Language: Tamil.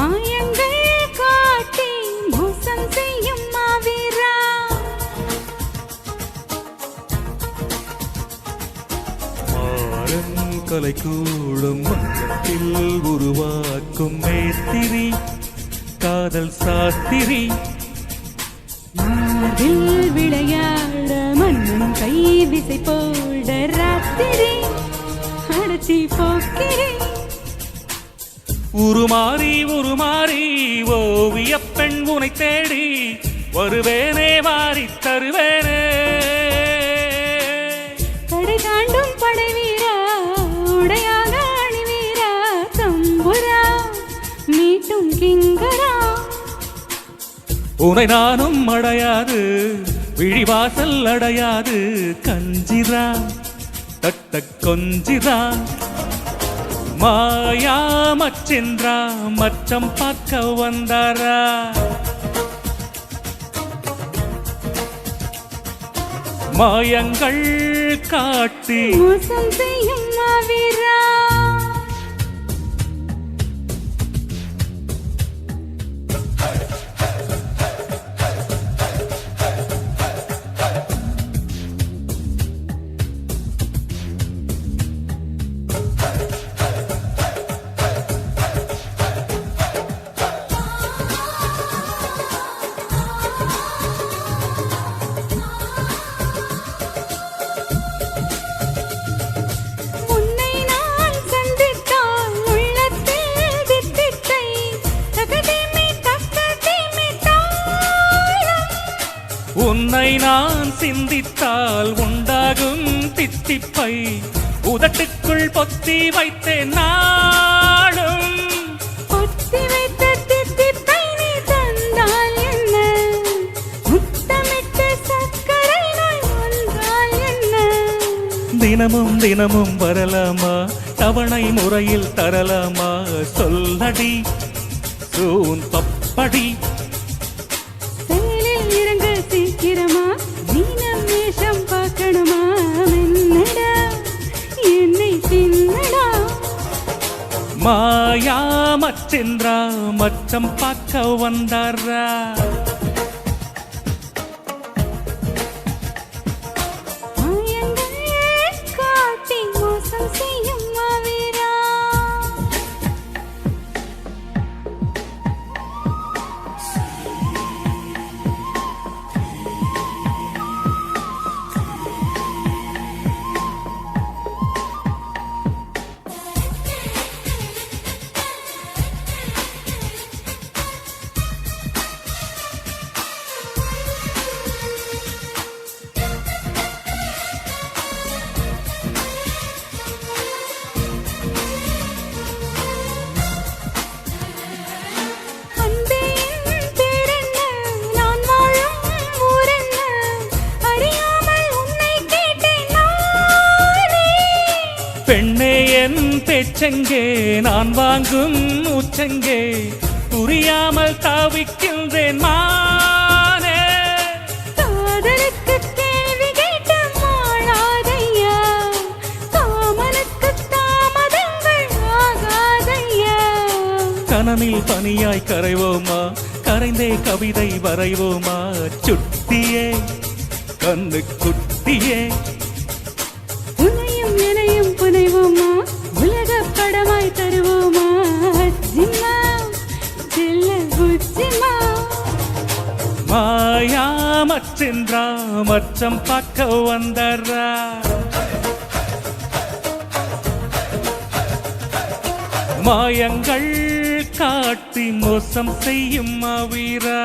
மாயங்கள் காட்டி மோசம் செய்யும் மாவீரா. மாறன் கலை கூடும் மன்றத்தில் உருவாக்கும் மேஸ்திரி காதல் சாஸ்திரி. மார்பில் விளையாட மன்னன் கை விசை போட ராத்திரி அடச்சி போக்கிறே. உருமாறி உருமாறி ஓவிய பெண் உனை தேடி வருவேனே வாரி தருவேனே. தடை தாண்டும் படை வீரா உடையாக அணி வீரா தம்புரா மீட்டும் கிங்கரா. உனை நானும் அடையாது விழிவாசல் அடையாது கஞ்சிரா தட்ட கொஞ்சிரா. மாயா மச்சென்றா மச்சம் பார்க்க வந்தாரா. மாயங்கள் காட்டி மோசம் செய்யும் மாவீரா. உன்னை நான் சிந்தித்தால் உண்டாகும் தித்திப்பை உதட்டுக்குள் பொத்தி வைத்தேன் நாளும். பொத்தி வைத்த தித்திப்பை நீ தந்தால் என்ன, முத்தமிட்டு சர்க்கரை நோய் வந்தால் என்ன. தினமும் தினமும் வரலாமா தவணை முறையில் தரலாமா சொல்லடி சூன் பப்படி. இறங்க சீக்கிரமா நீனம் வேஷம் பார்க்கணுமா மென்னடா என்னை பின்னடா. மாயா மச்சென்றா மச்சம் பார்க்க வந்தாரா. மாயங்கள் காட்டி மோசம் செய்யும் மாவீரா. பெண்ணே என் பேச்செங்கே நான் வாங்கும் மூச்செங்கே புரியாமல் தாவிக்கின்றேன் மானே. காதலுக்கு கேள்வி கேட்ட மாளாதையா காமனுக்கு தாமதங்கள் ஆகாதையா. கனனில் பனியாய் கரைவோமா கரைந்தே கவிதை வரைவோமா சுட்டியே கண்ணு குட்டியே. உனையும் எனையும் புனைவோமா உலக படமாய் தருவோமா ஜிம்மா ஜில்ல புஜ்ஜிமா. மாயா மச்சென்றா மச்சம் பார்க்க வந்தாரா. மாயங்கள் காட்டி மோசம் செய்யும் மாவீரா.